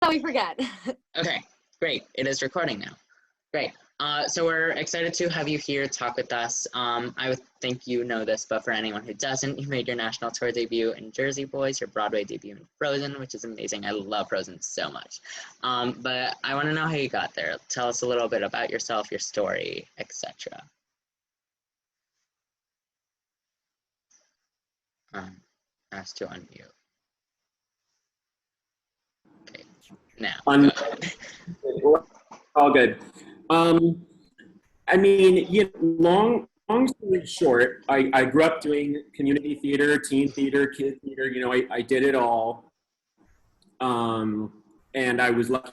we forget. Okay, great. It is recording now. Great. So we're excited to have you here talk with us. I would think you know this, but for anyone who doesn't, you made your national tour debut in Jersey Boys, your Broadway debut in Frozen, which is amazing. I love Frozen so much. But I want to know how you got there. Tell us a little bit about yourself, your story, etc. Asked to unmute. Okay, now. All good. I mean, long story short, I grew up doing community theater, teen theater, kid theater. I did it all. And I was lucky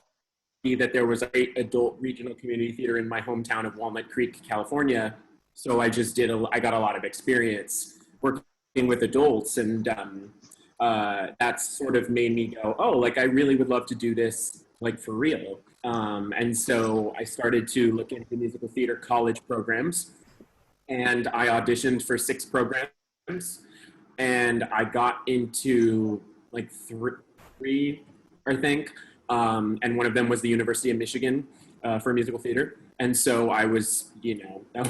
that there was a great adult regional community theater in my hometown of Walnut Creek, California. So I just I got a lot of experience working with adults, and that's sort of made me go, oh, like I really would love to do this, like for real. And so I started to look into musical theater college programs, and I auditioned for 6 programs, and I got into like 3, I think. And one of them was the University of Michigan for musical theater. And so I was,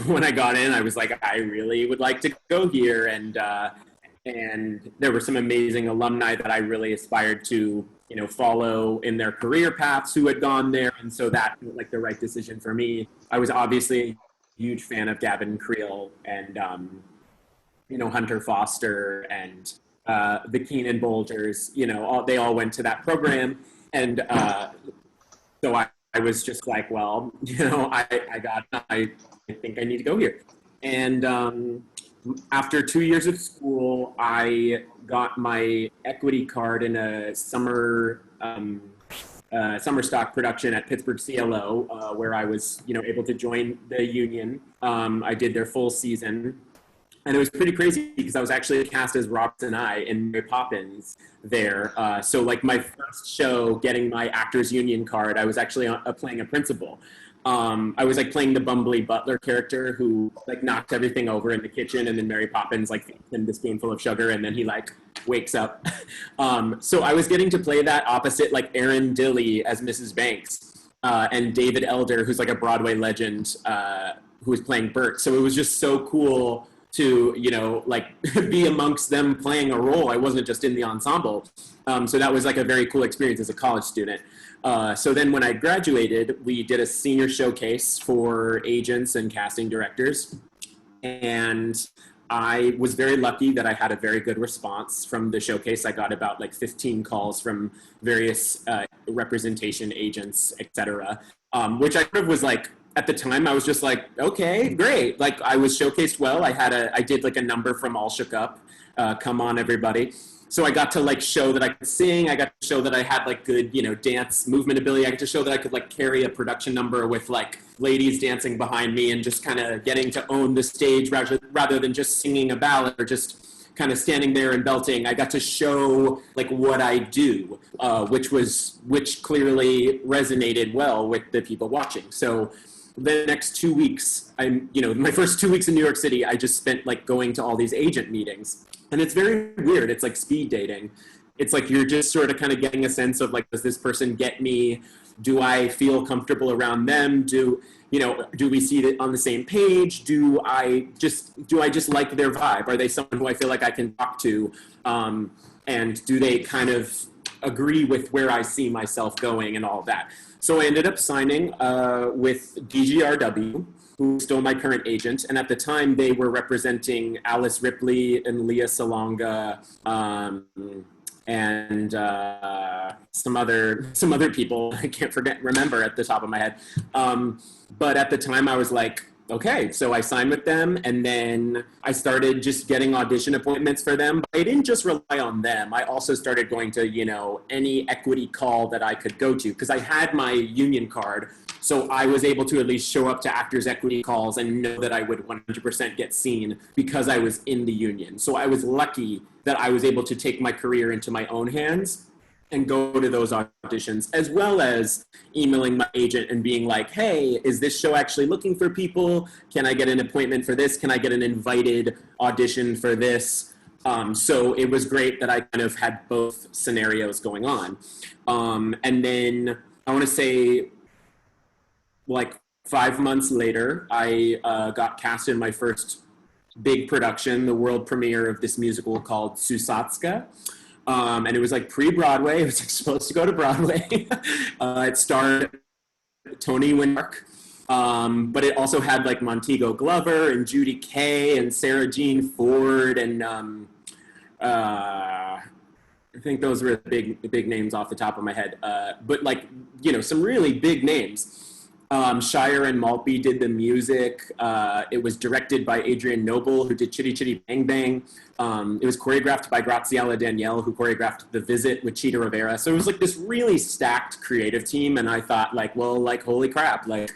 when I got in, I was like, I really would like to go here. And there were some amazing alumni that I really aspired to, follow in their career paths who had gone there. And so that felt like the right decision for me. I was obviously a huge fan of Gavin Creel and, Hunter Foster and the Keenan Bolgers, they all went to that program. And so I was just like, well, I think I need to go here. And after 2 years of school, I got my equity card in a summer stock production at Pittsburgh CLO, where I was, able to join the union. I did their full season. And it was pretty crazy because I was actually cast as Robert and I in Mary Poppins there. So like my first show getting my actors union card, I was actually playing a principal. I was like playing the bumbly butler character who like knocks everything over in the kitchen, and then Mary Poppins like feeds him the spoonful of sugar, and then he like wakes up. So I was getting to play that opposite like Erin Dilly as Mrs. Banks, and David Elder, who's like a Broadway legend, who was playing Bert. So it was just so cool to, like be amongst them playing a role. I wasn't just in the ensemble. So that was like a very cool experience as a college student. So then when I graduated, we did a senior showcase for agents and casting directors. And I was very lucky that I had a very good response from the showcase. I got about like 15 calls from various representation agents, et cetera, which I sort of was like, at the time, I was just like, okay, great. Like I was showcased well. I did like a number from All Shook Up, Come On Everybody. So I got to like show that I could sing. I got to show that I had like good, dance movement ability. I got to show that I could like carry a production number with like ladies dancing behind me and just kind of getting to own the stage rather than just singing a ballad or just kind of standing there and belting. I got to show like what I do, which clearly resonated well with the people watching. So the next 2 weeks, my first 2 weeks in New York City, I just spent like going to all these agent meetings. And it's very weird. It's like speed dating. It's like you're just sort of kind of getting a sense of like, does this person get me? Do I feel comfortable around them? Do we see it on the same page? Do I just like their vibe? Are they someone who I feel like I can talk to? And do they kind of agree with where I see myself going and all that? So I ended up signing with DGRW, who's still my current agent. And at the time, they were representing Alice Ripley and Leah Salonga, and some other people I can't remember at the top of my head. But at the time, I was like, okay, so I signed with them, and then I started just getting audition appointments for them. But I didn't just rely on them. I also started going to, any equity call that I could go to, because I had my union card. So I was able to at least show up to actors' equity calls and know that I would 100% get seen because I was in the union. So I was lucky that I was able to take my career into my own hands and go to those auditions, as well as emailing my agent and being like, hey, is this show actually looking for people? Can I get an appointment for this? Can I get an invited audition for this? So it was great that I kind of had both scenarios going on. And then I want to say, like 5 months later, I got cast in my first big production, the world premiere of this musical called Susatska. And it was like pre-Broadway. It was like supposed to go to Broadway. It starred Tony Winmark. But it also had like Montego Glover and Judy Kay and Sarah Jean Ford and I think those were the big names off the top of my head. But like, you know, some really big names. Shire and Maltby did the music. It was directed by Adrian Noble, who did Chitty Chitty Bang Bang. It was choreographed by Graziella Danielle, who choreographed The Visit with Chita Rivera. So it was like this really stacked creative team. And I thought like, well, like, holy crap, like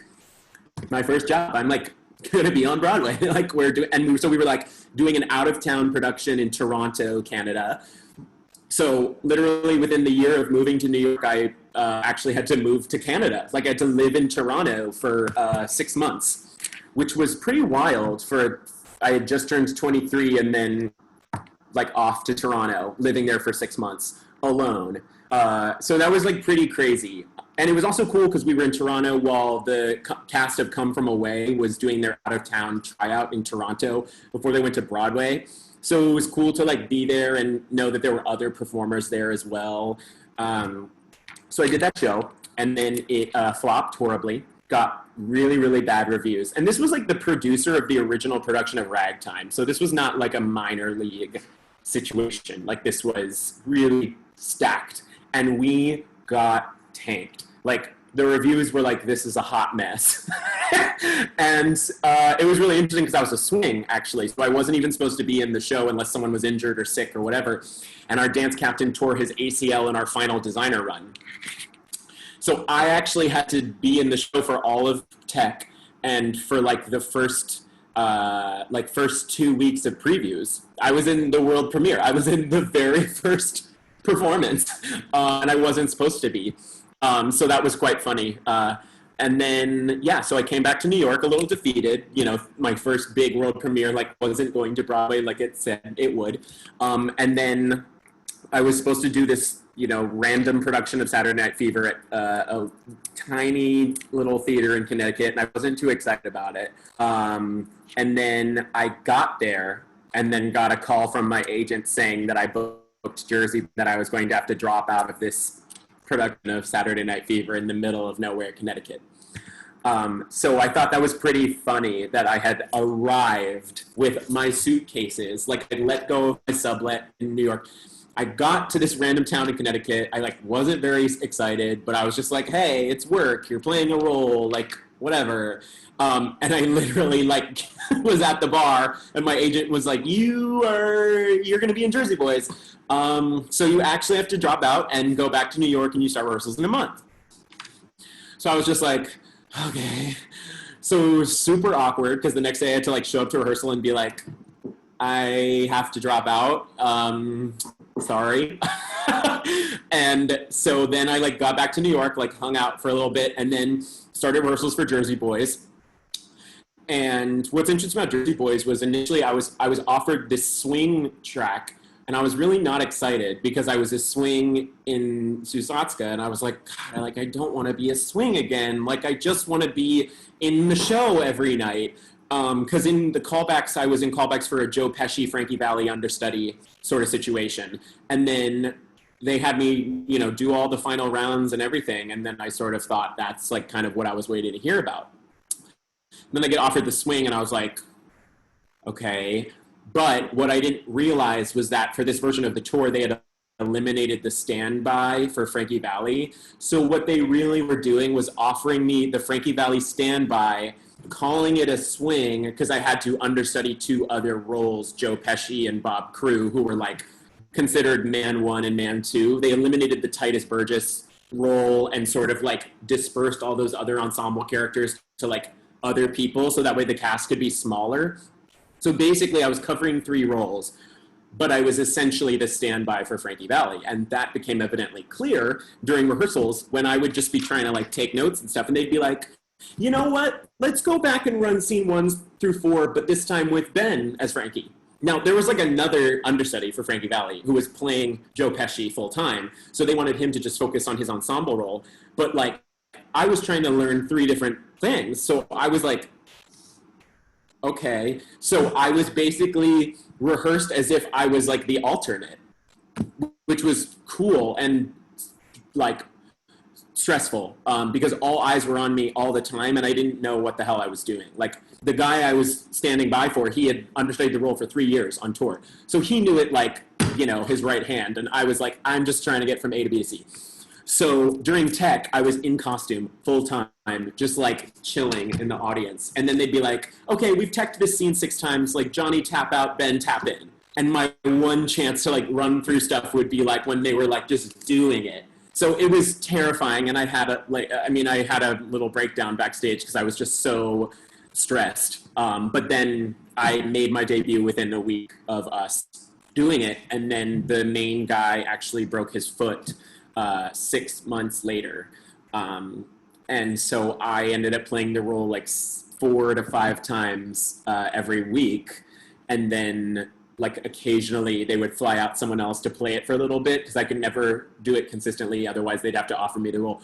my first job, I'm like going to be on Broadway. Like so we were like doing an out of town production in Toronto, Canada. So literally within the year of moving to New York, I actually had to move to Canada. Like I had to live in Toronto for 6 months, which was pretty wild I had just turned 23 and then like off to Toronto, living there for 6 months alone. So that was like pretty crazy. And it was also cool because we were in Toronto while the cast of Come From Away was doing their out of town tryout in Toronto before they went to Broadway. So it was cool to like be there and know that there were other performers there as well. So I did that show, and then it flopped horribly, got really, really bad reviews. And this was like the producer of the original production of Ragtime. So this was not like a minor league situation. Like this was really stacked. And we got tanked. Like the reviews were like, this is a hot mess. And it was really interesting because I was a swing, actually. So I wasn't even supposed to be in the show unless someone was injured or sick or whatever. And our dance captain tore his ACL in our final designer run. So I actually had to be in the show for all of tech and for like the first 2 weeks of previews. I was in the world premiere. I was in the very first performance, and I wasn't supposed to be. So that was quite funny. And then, yeah, so I came back to New York a little defeated. You know, my first big world premiere, like, wasn't going to Broadway like it said it would. And then I was supposed to do this, you know, random production of Saturday Night Fever at a tiny little theater in Connecticut, and I wasn't too excited about it. And then I got there and then got a call from my agent saying that I booked Jersey, that I was going to have to drop out of this production of Saturday Night Fever in the middle of nowhere, Connecticut. So I thought that was pretty funny that I had arrived with my suitcases, like I let go of my sublet in New York. I got to this random town in Connecticut. I like wasn't very excited, but I was just like, hey, it's work. You're playing a role, like whatever. And I literally like was at the bar and my agent was like, you're going to be in Jersey Boys. So you actually have to drop out and go back to New York and you start rehearsals in a month. So I was just like, okay. So it was super awkward because the next day I had to like show up to rehearsal and be like, I have to drop out. Sorry. And so then I like got back to New York, like hung out for a little bit and then started rehearsals for Jersey Boys. And what's interesting about Jersey Boys was initially I was offered this swing track. And I was really not excited because I was a swing in Susatska, and I was like, God, I don't want to be a swing again. Like, I just want to be in the show every night. Because in the callbacks, I was in callbacks for a Joe Pesci, Frankie Valli understudy sort of situation. And then they had me, you know, do all the final rounds and everything. And then I sort of thought that's like kind of what I was waiting to hear about. And then I get offered the swing, and I was like, okay. But what I didn't realize was that for this version of the tour, they had eliminated the standby for Frankie Valli. So what they really were doing was offering me the Frankie Valli standby, calling it a swing, because I had to understudy two other roles, Joe Pesci and Bob Crew, who were like considered man one and man two. They eliminated the Titus Burgess role and sort of like dispersed all those other ensemble characters to like other people, so that way the cast could be smaller. So basically, I was covering 3 roles, but I was essentially the standby for Frankie Valli. And that became evidently clear during rehearsals when I would just be trying to like take notes and stuff. And they'd be like, you know what? Let's go back and run scene 1 through 4, but this time with Ben as Frankie. Now, there was like another understudy for Frankie Valli who was playing Joe Pesci full time. So they wanted him to just focus on his ensemble role. But like, I was trying to learn 3 different things. So I was like, okay. So I was basically rehearsed as if I was like the alternate, which was cool and like stressful because all eyes were on me all the time and I didn't know what the hell I was doing. Like the guy I was standing by for, he had understudied the role for 3 years on tour. So he knew it like, you know, his right hand. And I was like, I'm just trying to get from A to B to C. So during tech, I was in costume full time, just like chilling in the audience. And then they'd be like, okay, we've teched this scene 6 times, like Johnny tap out, Ben tap in. And my one chance to like run through stuff would be like when they were like just doing it. So it was terrifying, and I had a little breakdown backstage because I was just so stressed. But then I made my debut within a week of us doing it, and then the main guy actually broke his foot 6 months later. And so I ended up playing the role like 4 to 5 times every week, and then like occasionally they would fly out someone else to play it for a little bit because I could never do it consistently. Otherwise they'd have to offer me the role.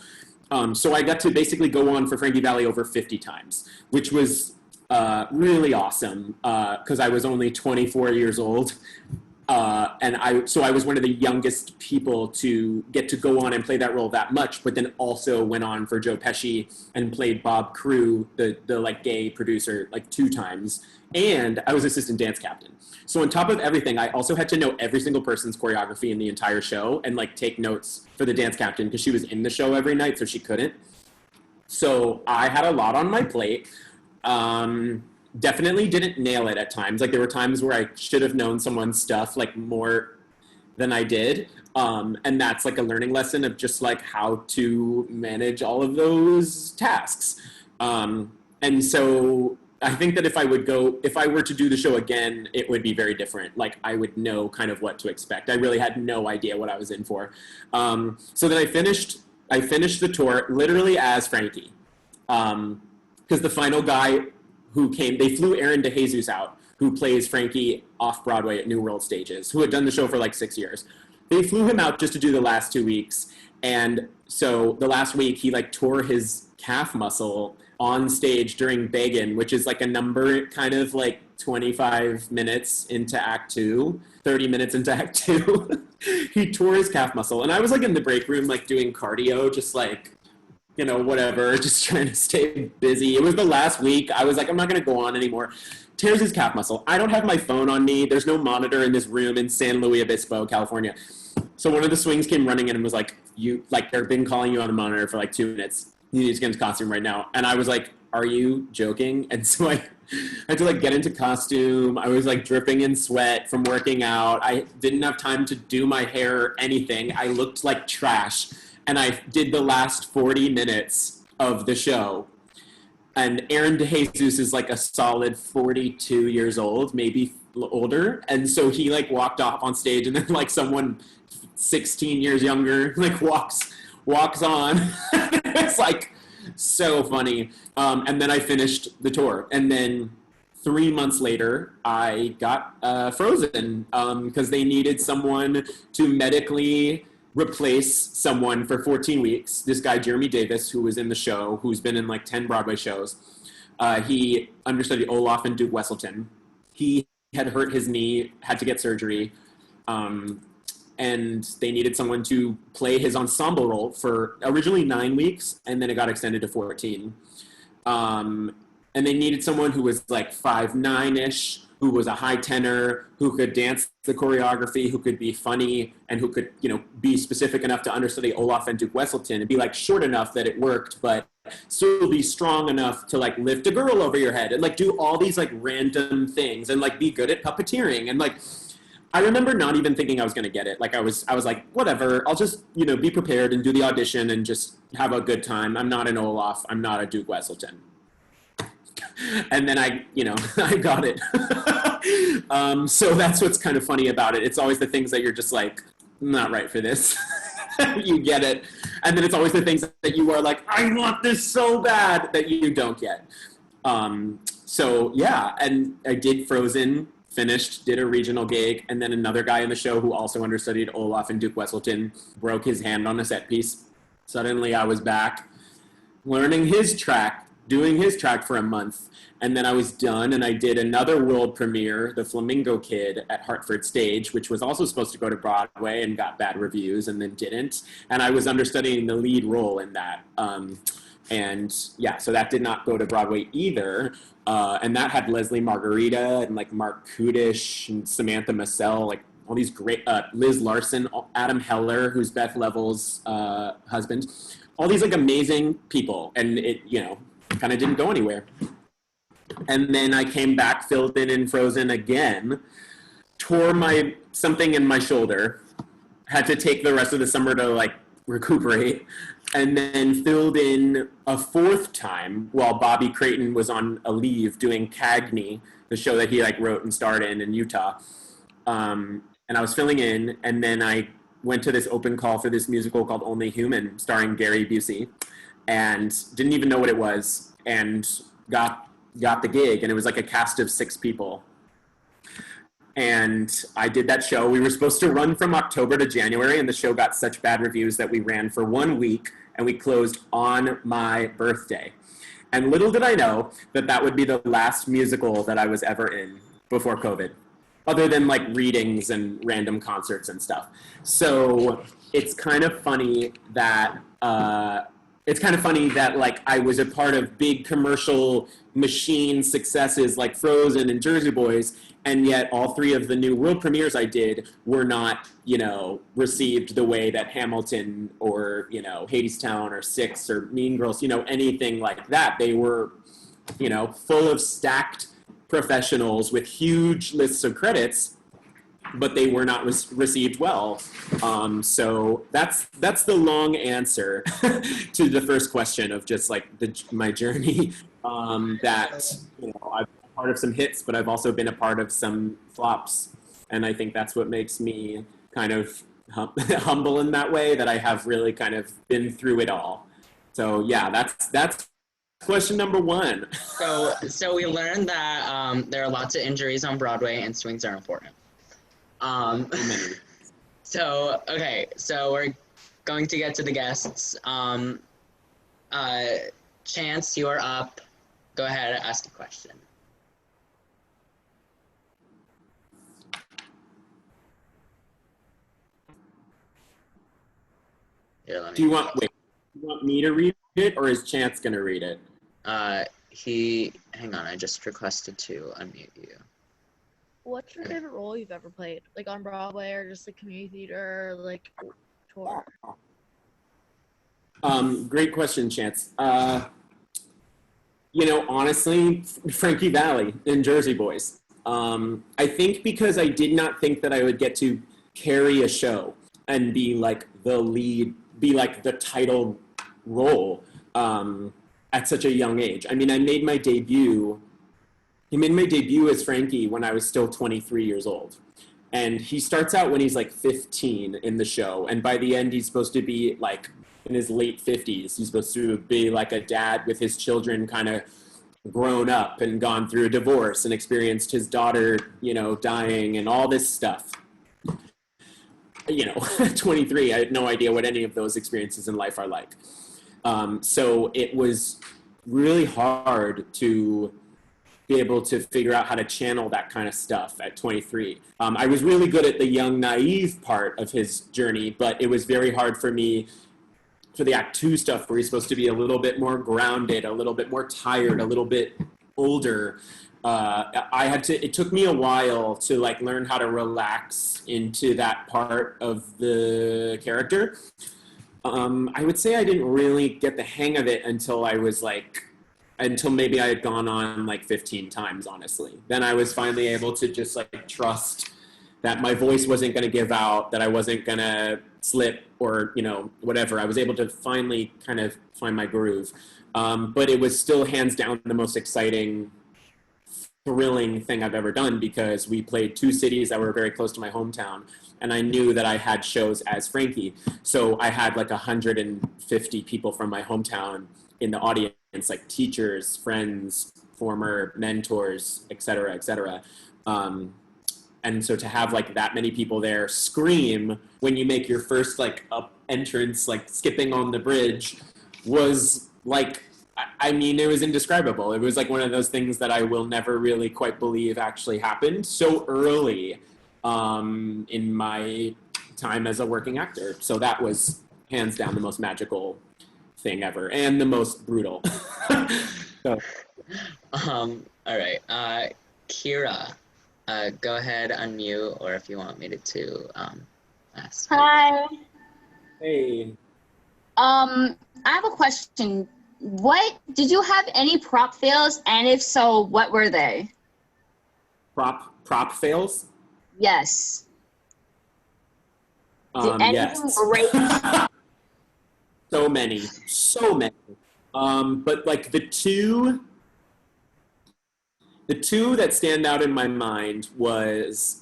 So I got to basically go on for Frankie Valli over 50 times, which was really awesome because I was only 24 years old. And I was one of the youngest people to get to go on and play that role that much, but then also went on for Joe Pesci and played Bob Crew, the like gay producer, like 2 times. And I was assistant dance captain. So on top of everything, I also had to know every single person's choreography in the entire show and like take notes for the dance captain because she was in the show every night, so she couldn't. So I had a lot on my plate. Definitely didn't nail it at times. Like there were times where I should have known someone's stuff like more than I did. And that's like a learning lesson of just like how to manage all of those tasks. And so I think that if I were to do the show again, it would be very different. Like I would know kind of what to expect. I really had no idea what I was in for. So then I finished the tour literally as Frankie. Because the final guy who came, they flew Aaron DeJesus out, who plays Frankie off Broadway at New World Stages, who had done the show for like 6 years. They flew him out just to do the last 2 weeks. And so the last week he like tore his calf muscle on stage during Bogen, which is like a number kind of like 25 minutes into Act 2, 30 minutes into Act 2. He tore his calf muscle. And I was like in the break room, like doing cardio, just like, you know, whatever, just trying to stay busy. It was the last week. I was like, I'm not going to go on anymore. Tears his calf muscle. I don't have my phone on me. There's no monitor in this room in San Luis Obispo, California. So one of the swings came running in and was like, they've been calling you on the monitor for like 2 minutes. You need to get into costume right now. And I was like, are you joking? And so I had to like get into costume. I was like dripping in sweat from working out. I didn't have time to do my hair or anything. I looked like trash. And I did the last 40 minutes of the show. And Aaron DeJesus is like a solid 42 years old, maybe older. And so he like walked off on stage, and then like someone 16 years younger like walks on. It's like so funny. And then I finished the tour. And then 3 months later, I got frozen because they needed someone to medically replace someone for 14 weeks. This guy, Jeremy Davis, who was in the show, who's been in like 10 Broadway shows. He understudied Olaf and Duke Wesselton. He had hurt his knee, had to get surgery. And they needed someone to play his ensemble role for originally 9 weeks, and then it got extended to 14. And they needed someone who was like 5'9"-ish, who was a high tenor, who could dance the choreography, who could be funny, and who could, you know, be specific enough to understudy Olaf and Duke Wesselton and be like short enough that it worked, but still be strong enough to like lift a girl over your head and like do all these like random things and like be good at puppeteering. And like, I remember not even thinking I was going to get it. Like I was like, whatever, I'll just, you know, be prepared and do the audition and just have a good time. I'm not an Olaf. I'm not a Duke Wesselton. And then I got it. So that's what's kind of funny about it. It's always the things that you're just like, I'm not right for this. You get it. And then it's always the things that you are like, I want this so bad, that you don't get. So yeah, and I did Frozen finished, did a regional gig, and then another guy in the show who also understudied Olaf and Duke Wesselton broke his hand on a set piece. Suddenly I was back learning his track, doing his track for a month, and then I was done, and I did another world premiere, The Flamingo Kid, at Hartford Stage, which was also supposed to go to Broadway and got bad reviews and then didn't, and I was understudying the lead role in that. And yeah, so that did not go to Broadway either. And that had Leslie Margarita and like Mark Kudish and Samantha Massell, like all these great, Liz Larson, Adam Heller, who's Beth Level's husband, all these like amazing people. And it, you know, kind of didn't go anywhere. And then I came back, filled in Frozen again, tore something in my shoulder, had to take the rest of the summer to like recuperate, and then filled in a fourth time while Bobby Creighton was on a leave doing Cagney, the show that he like wrote and starred in Utah. And I was filling in, and then I went to this open call for this musical called Only Human, starring Gary Busey, and didn't even know what it was, and got the gig, and it was like a cast of 6 people. And I did that show. We were supposed to run from October to January, and the show got such bad reviews that we ran for 1 week, and we closed on my birthday. And little did I know that that would be the last musical that I was ever in before COVID, other than like readings and random concerts and stuff. So it's kind of funny that like I was a part of big commercial machine successes like Frozen and Jersey Boys, and yet all 3 of the new world premieres I did were not, you know, received the way that Hamilton or, you know, Hadestown or Six or Mean Girls, you know, anything like that. They were, you know, full of stacked professionals with huge lists of credits, but they were not received well. So that's the long answer to the first question of just like my journey. That, you know, I've been a part of some hits, but I've also been a part of some flops, and I think that's what makes me kind of humble in that way, that I have really kind of been through it all. So yeah, that's question number 1. So we learned that there are lots of injuries on Broadway, and swings are important. So we're going to get to the guests. Chance, you are up. Go ahead and ask a question. Here, Do you want me to read it, or is Chance gonna read it? Hang on, I just requested to unmute you. What's your favorite role you've ever played? Like on Broadway or just like community theater or like tour? Great question, Chance. You know, honestly, Frankie Valli in Jersey Boys. I think because I did not think that I would get to carry a show and be like the lead, be like the title role at such a young age. I mean, he made my debut as Frankie when I was still 23 years old. And he starts out when he's like 15 in the show. And by the end, he's supposed to be like in his late 50s. He's supposed to be like a dad with his children kind of grown up and gone through a divorce and experienced his daughter, you know, dying and all this stuff. You know, 23, I had no idea what any of those experiences in life are like. So it was really hard to be able to figure out how to channel that kind of stuff at 23. I was really good at the young, naive part of his journey, but it was very hard for me for the Act 2 stuff where he's supposed to be a little bit more grounded, a little bit more tired, a little bit older. It took me a while to like learn how to relax into that part of the character. I would say I didn't really get the hang of it until maybe I had gone on like 15 times, honestly. Then I was finally able to just like trust that my voice wasn't going to give out, that I wasn't going to slip or, you know, whatever. I was able to finally kind of find my groove. But it was still hands down the most exciting, thrilling thing I've ever done, because we played 2 cities that were very close to my hometown. And I knew that I had shows as Frankie. So I had like 150 people from my hometown in the audience, like teachers, friends, former mentors, et cetera, et cetera. And so to have like that many people there scream when you make your first like up entrance, like skipping on the bridge, was like, I mean, it was indescribable. It was like one of those things that I will never really quite believe actually happened so early in my time as a working actor. So that was hands down the most magical thing ever and the most brutal. So. All right, Kira, go ahead, unmute, or if you want me to ask. Hi. Hey. I have a question. What did you have any prop fails, and if so, what were they? Prop fails? Yes. Did anything Yes. break? So many. But like the two that stand out in my mind was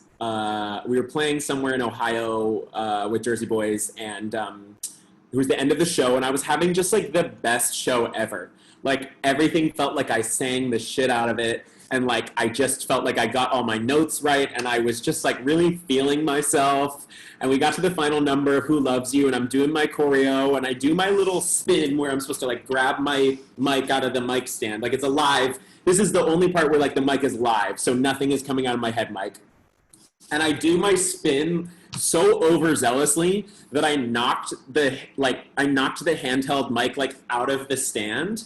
we were playing somewhere in Ohio with Jersey Boys, and it was the end of the show, and I was having just like the best show ever. Like everything felt like I sang the shit out of it, and like I just felt like I got all my notes right, and I was just like really feeling myself. And we got to the final number, Who Loves You, and I'm doing my choreo, and I do my little spin where I'm supposed to like grab my mic out of the mic stand. Like it's a live. This is the only part where like the mic is live, so nothing is coming out of my head mic. And I do my spin so overzealously that I knocked the handheld mic like out of the stand,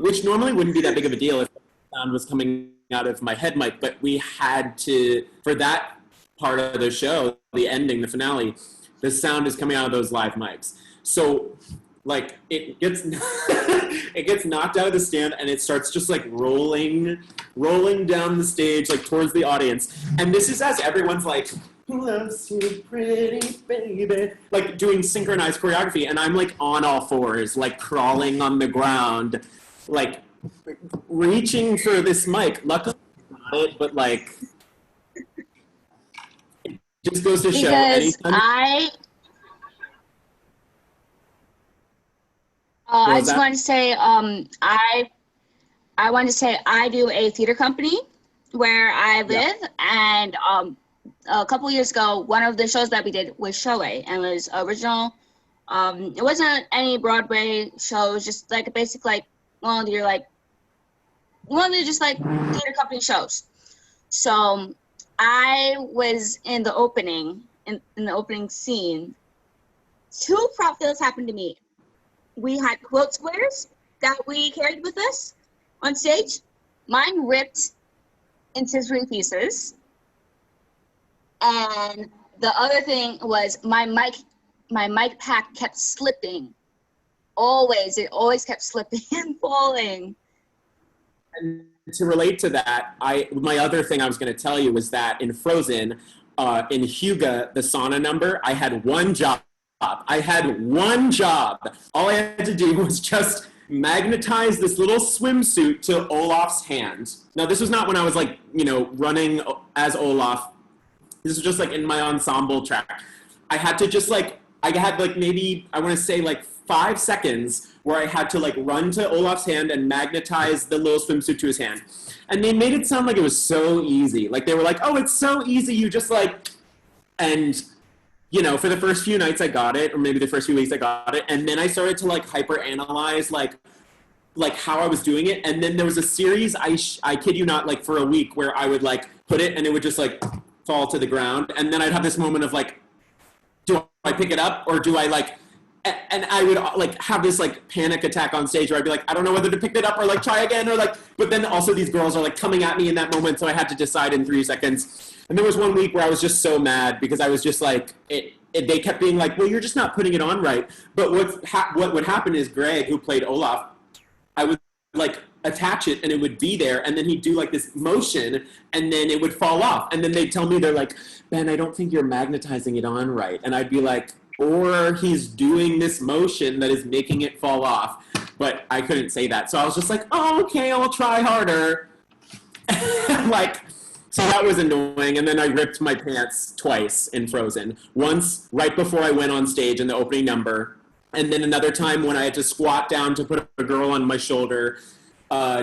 which normally wouldn't be that big of a deal if the sound was coming out of my head mic, but we had to, for that part of the show, the ending, the finale, the sound is coming out of those live mics. So like it gets it gets knocked out of the stand, and it starts just like rolling down the stage like towards the audience. And this is as everyone's like, who loves you, pretty baby, like doing synchronized choreography, and I'm like on all fours, like crawling on the ground, like reaching for this mic. Luckily not it, but like it just goes to show anytime. I just wanted to say, I wanted to say I do a theater company where I live, and a couple years ago, one of the shows that we did was Shoei, and it was original. It wasn't any Broadway shows, just like a basic like one of the just like theater company shows. So I was in the opening, in the opening scene. 2 prop fails happened to me. We had quote squares that we carried with us on stage. Mine ripped into 3 pieces. And the other thing was my mic pack kept slipping. It always kept slipping and falling. And to relate to that, my other thing I was going to tell you was that in Frozen, in Hyuga, the sauna number, I had one job. All I had to do was just magnetize this little swimsuit to Olaf's hand. Now, this was not when I was like, running as Olaf. This was just like in my ensemble track. I had to just like, I had like maybe, I want to say like 5 seconds where I had to like run to Olaf's hand and magnetize the little swimsuit to his hand. And they made it sound like it was so easy. Like they were like, oh, it's so easy. You just like, and for the first few nights I got it, or maybe the first few weeks I got it, and then I started to like hyper-analyze like how I was doing it, and then there was a series, I kid you not, like for a week where I would like put it and it would just like fall to the ground, and then I'd have this moment of like, do I pick it up or do I like, and I would like have this like panic attack on stage where I'd be like, I don't know whether to pick it up or like try again or like, but then also these girls are like coming at me in that moment, so I had to decide in 3 seconds. And there was one week where I was just so mad because I was just like, they kept being like, well, you're just not putting it on right. But what would happen is Greg, who played Olaf, I would like attach it and it would be there, and then he'd do like this motion and then it would fall off. And then they'd tell me, they're like, Ben, I don't think you're magnetizing it on right. And I'd be like, or he's doing this motion that is making it fall off. But I couldn't say that. So I was just like, oh, okay, I'll try harder. Like, so that was annoying. And then I ripped my pants twice in Frozen. Once right before I went on stage in the opening number. And then another time when I had to squat down to put a girl on my shoulder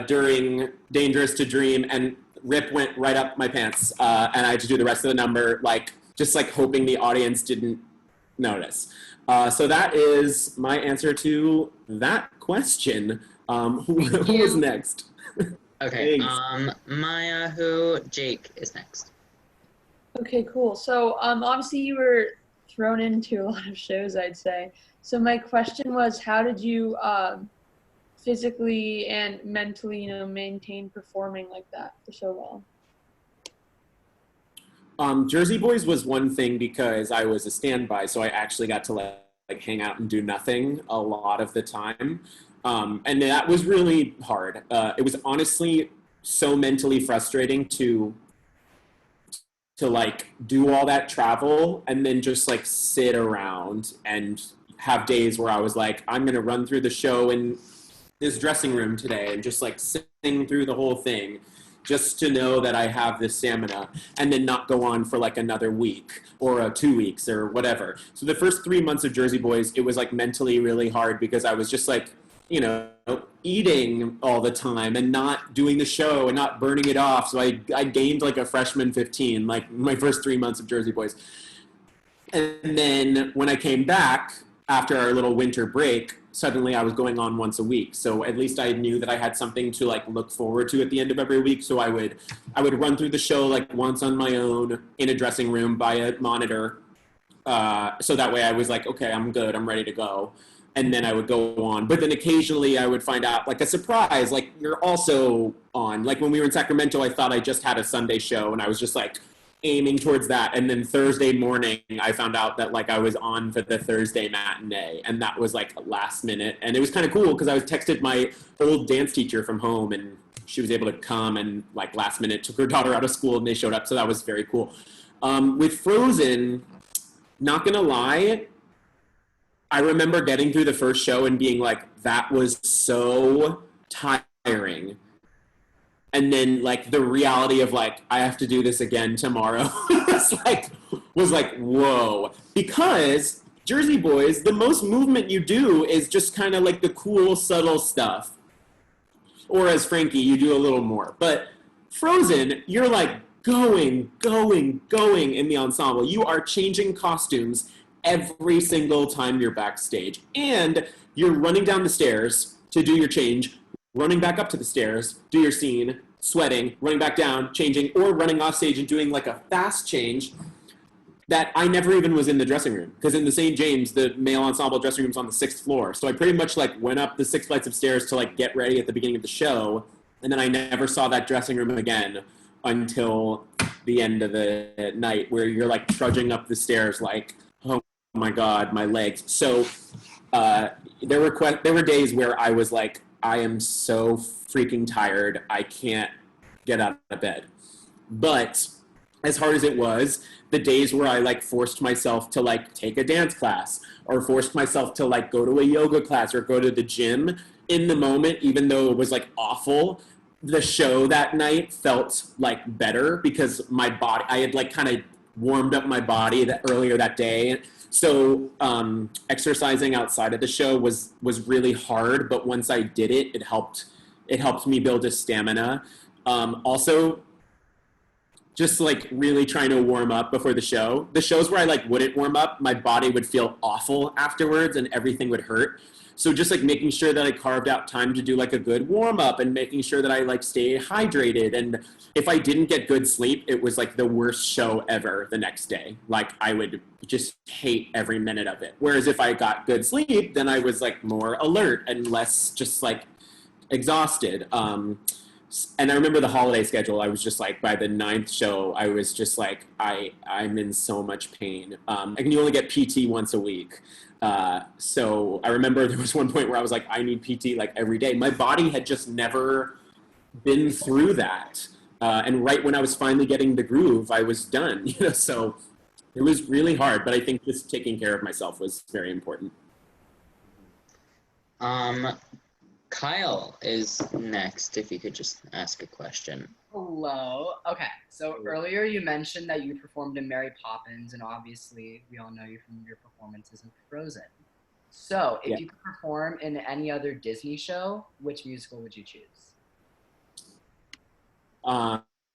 during Dangerous to Dream. And rip went right up my pants, and I had to do the rest of the number, like, just like hoping the audience didn't notice. So that is my answer to that question. Who was next? Okay, Thanks. Maya, Jake is next. Okay, cool. So obviously you were thrown into a lot of shows, I'd say. So my question was, how did you physically and mentally, maintain performing like that for so long? Jersey Boys was one thing because I was a standby, so I actually got to like hang out and do nothing a lot of the time. And that was really hard. It was honestly so mentally frustrating to like do all that travel and then just like sit around and have days where I was like, I'm going to run through the show in this dressing room today and just like sing through the whole thing just to know that I have this stamina and then not go on for like another week or 2 weeks or whatever. So the first 3 months of Jersey Boys, it was like mentally really hard because I was just like, eating all the time and not doing the show and not burning it off. So I gained like a freshman 15, like my first 3 months of Jersey Boys. And then when I came back after our little winter break, suddenly I was going on once a week. So at least I knew that I had something to like look forward to at the end of every week. So I would run through the show like once on my own in a dressing room by a monitor. So that way I was like, okay, I'm good. I'm ready to go. And then I would go on. But then occasionally I would find out like a surprise, like you're also on. Like when we were in Sacramento, I thought I just had a Sunday show and I was just like aiming towards that. And then Thursday morning, I found out that like I was on for the Thursday matinee. And that was like last minute. And it was kind of cool because I was texted my old dance teacher from home and she was able to come and like last minute took her daughter out of school and they showed up. So that was very cool. With Frozen, not gonna lie, I remember getting through the first show and being like, that was so tiring. And then like the reality of like, I have to do this again tomorrow was like, whoa. Because Jersey Boys, the most movement you do is just kind of like the cool, subtle stuff. Or as Frankie, you do a little more. But Frozen, you're like going in the ensemble. You are changing costumes every single time you're backstage. And you're running down the stairs to do your change, running back up to the stairs, do your scene, sweating, running back down, changing, or running off stage and doing like a fast change that I never even was in the dressing room. Because in the St. James, the male ensemble dressing room's on the 6th floor. So I pretty much like went up the 6 flights of stairs to like get ready at the beginning of the show. And then I never saw that dressing room again until the end of the night where you're like trudging up the stairs like, oh my God, my legs. So there were days where I was like, I am so freaking tired. I can't get out of bed. But as hard as it was, the days where I like forced myself to like take a dance class or forced myself to like go to a yoga class or go to the gym in the moment, even though it was like awful, the show that night felt like better because my body, I had like kind of warmed up my body earlier that day. So exercising outside of the show was really hard, but once I did it, it helped me build a stamina. Also, just like really trying to warm up before the show. The shows where I like wouldn't warm up, my body would feel awful afterwards and everything would hurt. So just like making sure that I carved out time to do like a good warm up and making sure that I like stay hydrated. And if I didn't get good sleep, it was like the worst show ever the next day. Like I would just hate every minute of it. Whereas if I got good sleep, then I was like more alert and less just like exhausted. And I remember the holiday schedule. I was just like, by the 9th show, I was just like, I'm in so much pain. I can only get PT once a week. So I remember there was one point where I was like, I need PT like every day. My body had just never been through that. And right when I was finally getting the groove, I was done. So it was really hard. But I think just taking care of myself was very important. Kyle is next, if you could just ask a question. Hello. Okay, so earlier you mentioned that you performed in Mary Poppins, and obviously we all know you from your performances in Frozen. So, if you could perform in any other Disney show, which musical would you choose?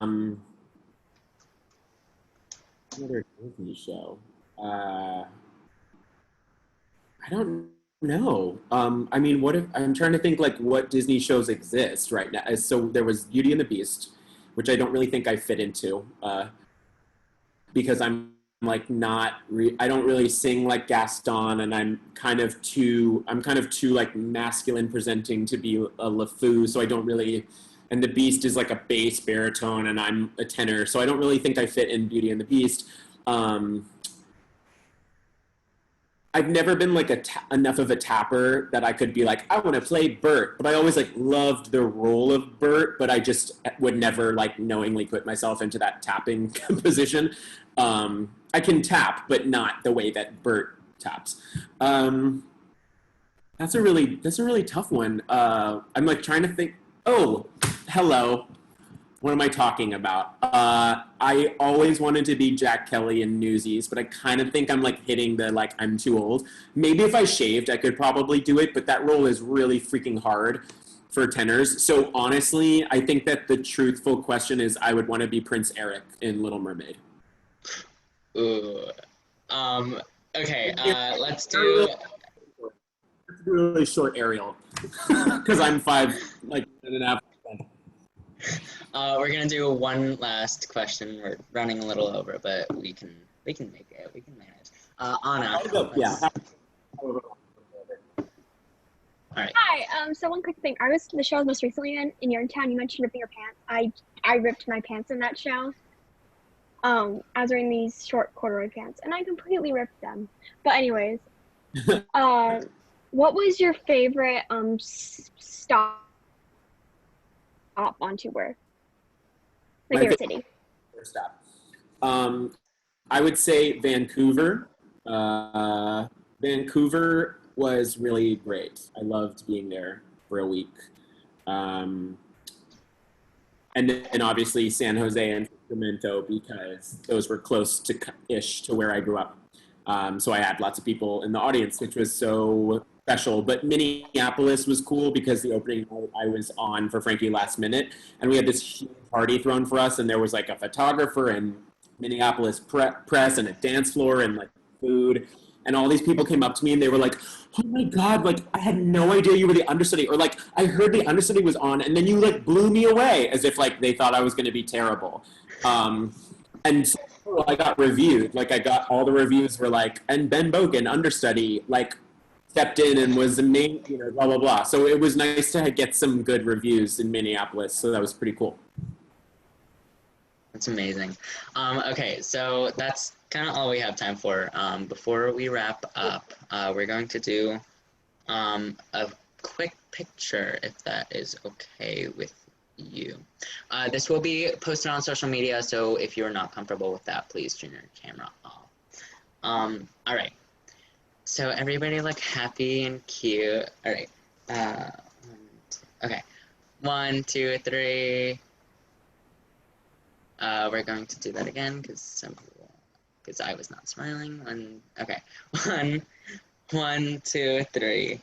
another Disney show. I don't know. I mean, what if I'm trying to think like what Disney shows exist right now? So there was Beauty and the Beast, which I don't really think I fit into because I'm like I don't really sing like Gaston, and I'm kind of too like masculine presenting to be a LeFou, so I don't really. And the Beast is like a bass baritone, and I'm a tenor, so I don't really think I fit in Beauty and the Beast. I've never been like enough of a tapper that I could be like, I want to play Bert, but I always like loved the role of Bert, but I just would never like knowingly put myself into that tapping position. I can tap, but not the way that Bert taps. That's a really tough one. I'm like trying to think. Oh, hello. What am I talking about? I always wanted to be Jack Kelly in Newsies, but I kind of think I'm like hitting the like I'm too old. Maybe if I shaved, I could probably do it, but that role is really freaking hard for tenors. So honestly, I think that the truthful question is I would want to be Prince Eric in Little Mermaid. Ooh. Okay, let's do a really short Ariel because I'm 5.5. We're gonna do one last question. We're running a little over, but we can make it. We can manage. Anna. Yeah. All right. Hi. So one quick thing. I was the show I was most recently in your town. You mentioned ripping your pants. I ripped my pants in that show. I was wearing these short corduroy pants, and I completely ripped them. But anyways, what was your favorite stop on tour? Like favorite city? Stop. I would say Vancouver. Vancouver was really great. I loved being there for a week. And then obviously San Jose and Sacramento, because those were close-ish to where I grew up. So I had lots of people in the audience, which was so special. But Minneapolis was cool because the opening night I was on for Frankie Last Minute, and we had this huge party thrown for us, and there was like a photographer and Minneapolis press and a dance floor and like food. And all these people came up to me and they were like, oh my God, like I had no idea you were the understudy. Or like, I heard the understudy was on and then you like blew me away, as if like they thought I was gonna be terrible. And so I got reviewed, like I got all the reviews were like, and Ben Bogen, understudy, like stepped in and was amazing, you know, blah, blah, blah. So it was nice to get some good reviews in Minneapolis. So that was pretty cool. That's amazing. Okay, so that's kind of all we have time for. Before we wrap up, we're going to do a quick picture, if that is okay with you. This will be posted on social media, so if you're not comfortable with that, please turn your camera off. All right. So everybody look happy and cute. All right. Okay. 1, 2, 3. We're going to do that again because I was not smiling. Okay. 1, 2, 3.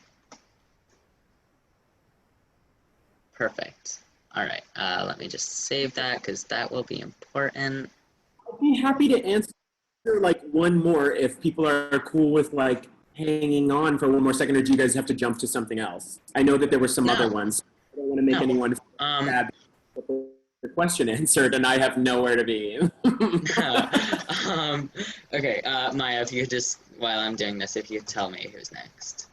Perfect. All right. Let me just save that because that will be important. I'll be happy to answer like one more if people are cool with like hanging on for one more second, or do you guys have to jump to something else? I know that there were some other ones. I don't want to make anyone feel bad with the question answered, and I have nowhere to be. Okay, Maya, if you could just, while I'm doing this, if you could tell me who's next.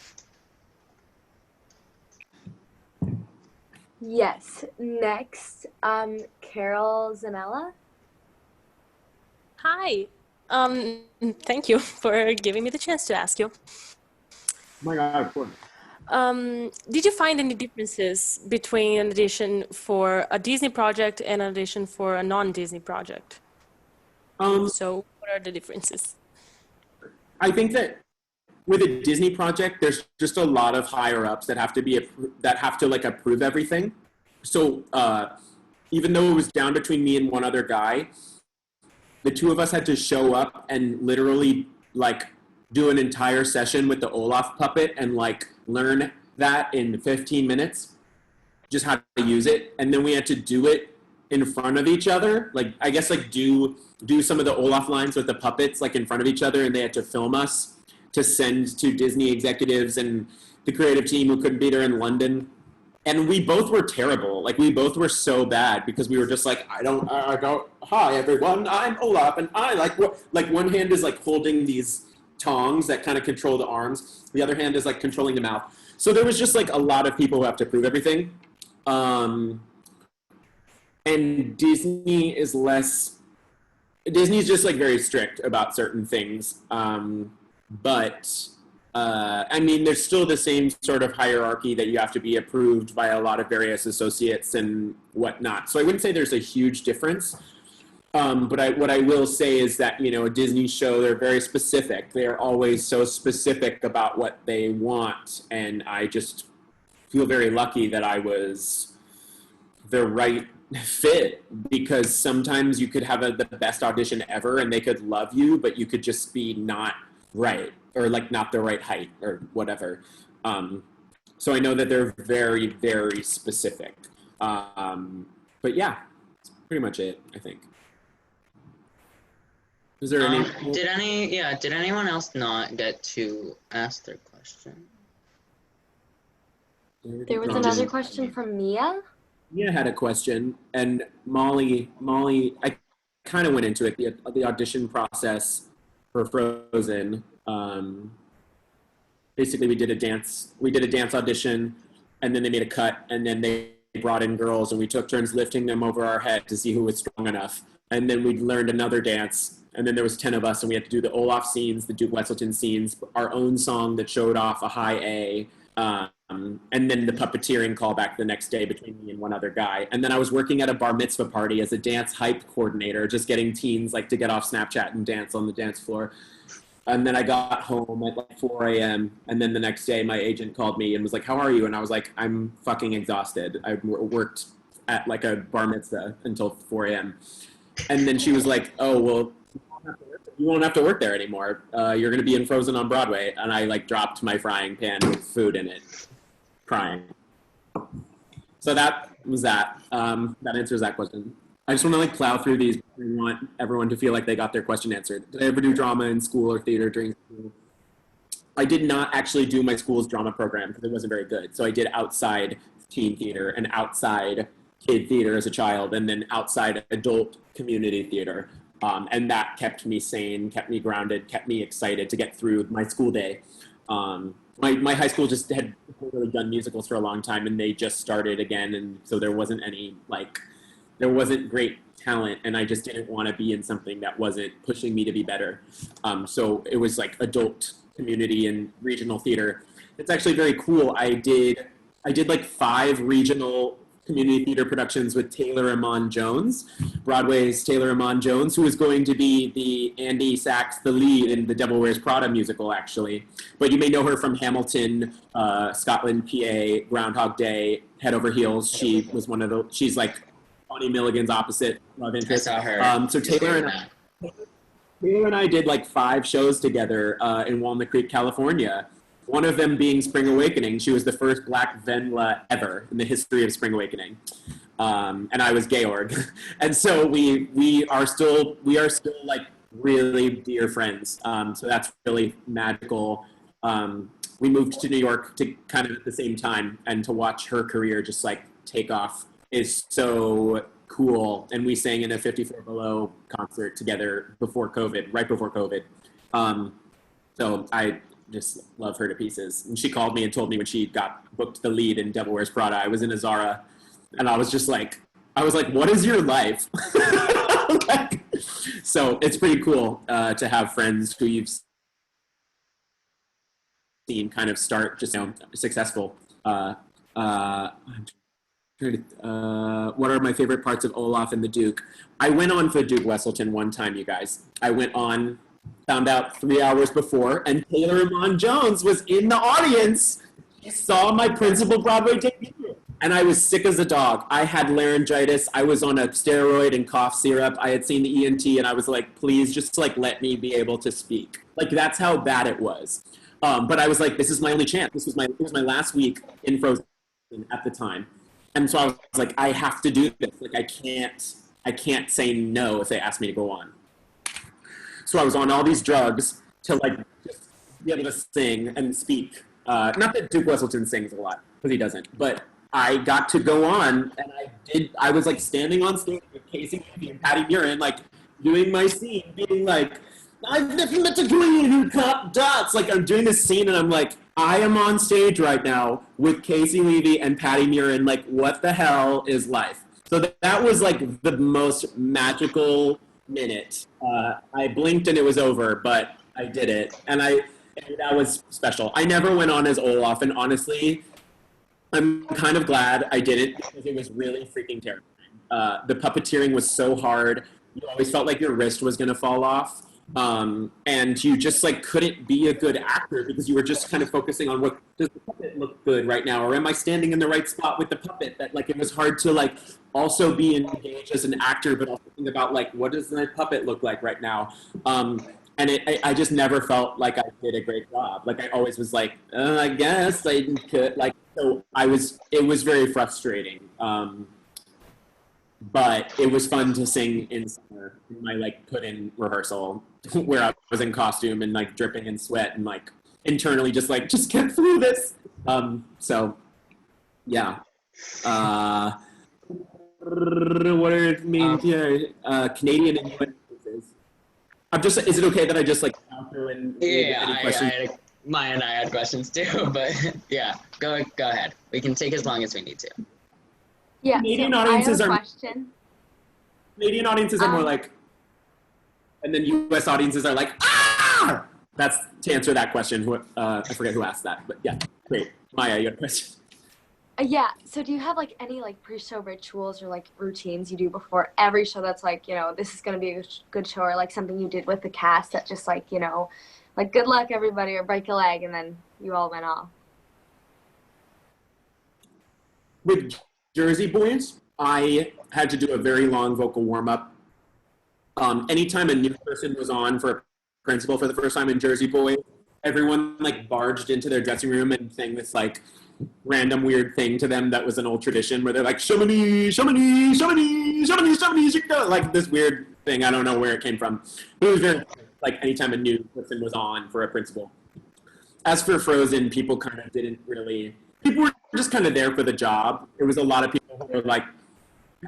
Yes. Next, Carol Zanella. Hi. Thank you for giving me the chance to ask you. Oh my God, of course. Did you find any differences between an audition for a Disney project and an audition for a non-Disney project? So what are the differences? I think that with a Disney project, there's just a lot of higher ups that have to like approve everything. So even though it was down between me and one other guy, the two of us had to show up and literally like do an entire session with the Olaf puppet and like learn that in 15 minutes, just how to use it. And then we had to do it in front of each other. Like, I guess, like, do some of the Olaf lines with the puppets, like, in front of each other, and they had to film us to send to Disney executives and the creative team who couldn't be there in London. And we both were terrible. Like, we both were so bad because we were just like, I don't, hi, everyone, I'm Olaf, and I like one hand is, like, holding these tongs that kind of control the arms. The other hand is, like, controlling the mouth. So there was just, like, a lot of people who have to prove everything. And Disney's just, like, very strict about certain things. But I mean, there's still the same sort of hierarchy that you have to be approved by a lot of various associates and whatnot. So I wouldn't say there's a huge difference. But what I will say is that, you know, a Disney show, they're very specific. They're always so specific about what they want. And I just feel very lucky that I was the right fit, because sometimes you could have the best audition ever and they could love you, but you could just be not right, or like not the right height or whatever. So I know that they're very, very specific. But yeah, that's pretty much it, I think. Is there any? Did anyone else not get to ask their question? There was another question from Mia. Mia had a question, and Molly, I kind of went into it, the audition process for Frozen. Basically, we did a dance audition, and then they made a cut, and then they brought in girls, and we took turns lifting them over our head to see who was strong enough. And then we learned another dance, and then there was 10 of us, and we had to do the Olaf scenes, the Duke Weselton scenes, our own song that showed off a high A, and then the puppeteering callback the next day between me and one other guy. And then I was working at a bar mitzvah party as a dance hype coordinator, just getting teens like to get off Snapchat and dance on the dance floor. And then I got home at like 4 a.m. And then the next day my agent called me and was like, "How are you?" And I was like, "I'm fucking exhausted. I worked at like a bar mitzvah until 4 a.m. And then she was like, "Oh, well, you won't have to work there anymore. You're going to be in Frozen on Broadway." And I like dropped my frying pan with food in it, crying. So that was that. That answers that question. I just want to like plow through these. I want everyone to feel like they got their question answered. Did I ever do drama in school or theater during school? I did not actually do my school's drama program because it wasn't very good. So I did outside teen theater and outside kid theater as a child, and then outside adult community theater. And that kept me sane, kept me grounded, kept me excited to get through my school day. My high school just had really done musicals for a long time, and they just started again. And so there wasn't any, like, there wasn't great talent, and I just didn't want to be in something that wasn't pushing me to be better. So it was like adult community and regional theater. It's actually very cool. I did like 5 regional community theater productions with Taylor Amon Jones, Broadway's Taylor Amon Jones, who is going to be the Andy Sachs, the lead in the Devil Wears Prada musical, actually. But you may know her from Hamilton, Scotland, PA, Groundhog Day, Head Over Heels. She was one of the, she's like Bonnie Milligan's opposite love interest. I saw her. So Taylor and I did like 5 shows together in Walnut Creek, California. One of them being Spring Awakening. She was the first Black Venla ever in the history of Spring Awakening, and I was Georg. And so we are still like really dear friends. So that's really magical. We moved to New York to kind of at the same time, and to watch her career just like take off is so cool. And we sang in a 54 Below concert together before COVID, right before COVID. So I just love her to pieces. And she called me and told me when she got booked the lead in Devil Wears Prada, I was in a Zara, and I was like, what is your life? So it's pretty cool to have friends who you've seen kind of start just, you know, successful. What are my favorite parts of Olaf and the Duke? I went on for Duke Weselton one time, you guys. I went on, found out 3 hours before, and Taylor Amon Jones was in the audience. He saw my principal Broadway debut, and I was sick as a dog. I had laryngitis. I was on a steroid and cough syrup. I had seen the ENT, and I was like, please just like let me be able to speak. Like, that's how bad it was. But I was like, this is my only chance. It was my last week in Frozen at the time. And so I was like, I have to do this. Like, I can't say no if they ask me to go on. So I was on all these drugs to like just be able to sing and speak. Not that Duke Wesselton sings a lot, because he doesn't, but I got to go on, and I was like standing on stage with Casey and Patty Murin, like doing my scene, being like, I've never met a queen who got dots. Like, I'm doing this scene, and I'm like, I am on stage right now with Casey Levy and Patty Murin. Like, what the hell is life? So that was like the most magical minute. I blinked and it was over, but I did it, and that was special. I never went on as Olaf, and honestly, I'm kind of glad I didn't, because it was really freaking terrifying. The puppeteering was so hard. You always felt like your wrist was going to fall off. And you just like couldn't be a good actor because you were just kind of focusing on what does the puppet look good right now, or am I standing in the right spot with the puppet? That like it was hard to like also be engaged as an actor, but also think about like what does my puppet look like right now. And I just never felt like I did a great job. Like I always was like, I guess I could like. So it was very frustrating. But it was fun to sing in summer in my like put-in rehearsal where I was in costume and like dripping in sweat and like internally just get through this. So yeah. What are it mean here? Canadian and US audiences. Is it okay that I just like throw in any questions? Maya and I had questions too, but yeah, go ahead. We can take as long as we need to. Yeah, Canadian so audiences I have a are question. Canadian audiences are more like, and then US audiences are like, ah! That's to answer that question. I forget who asked that, but yeah, great. Maya, you had a question. Yeah, so do you have like any like pre-show rituals or like routines you do before every show that's like, you know, this is going to be a good show, or like something you did with the cast that just like, you know, like good luck everybody or break a leg and then you all went off? With Jersey Boys, I had to do a very long vocal warm-up. Anytime a new person was on for a principal for the first time in Jersey Boys, everyone like barged into their dressing room and sang this like random weird thing to them that was an old tradition where they're like, Shomini, Shomini, Shomini, Shomini, Shomini, Shomini, like this weird thing. I don't know where it came from. But it was very, like anytime a new person was on for a principal. As for Frozen, people kind of didn't really, people were just kind of there for the job. It was a lot of people who were like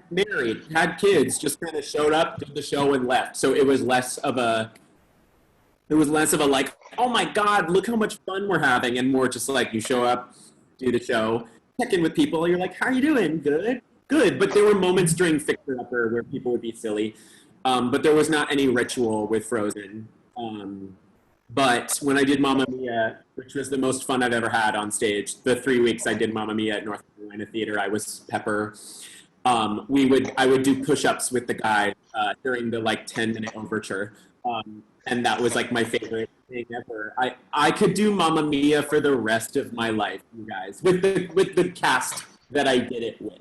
married, had kids, just kind of showed up, did the show and left. So it was less of a like, oh my God, look how much fun we're having, and more just like you show up, do the show, check in with people, you're like, how are you doing? Good, good. But there were moments during Fixer Upper where people would be silly. But there was not any ritual with Frozen. But when I did Mamma Mia, which was the most fun I've ever had on stage, the 3 weeks I did Mamma Mia at North Carolina Theater, I was Pepper. I would do push-ups with the guy during the like 10-minute overture. And that was like my favorite thing ever. I could do Mamma Mia for the rest of my life, you guys, with the cast that I did it with.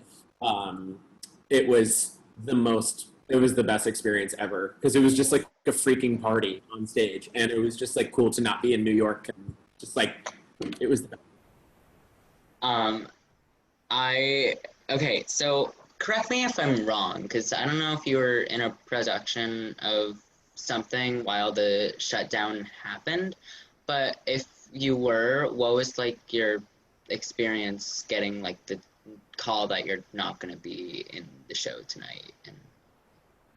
It was the best experience ever, because it was just like a freaking party on stage, and it was just like cool to not be in New York, and just like it was the best. Okay, so correct me if I'm wrong, because I don't know if you were in a production of something while the shutdown happened, but if you were, what was like your experience getting like the call that you're not going to be in the show tonight? And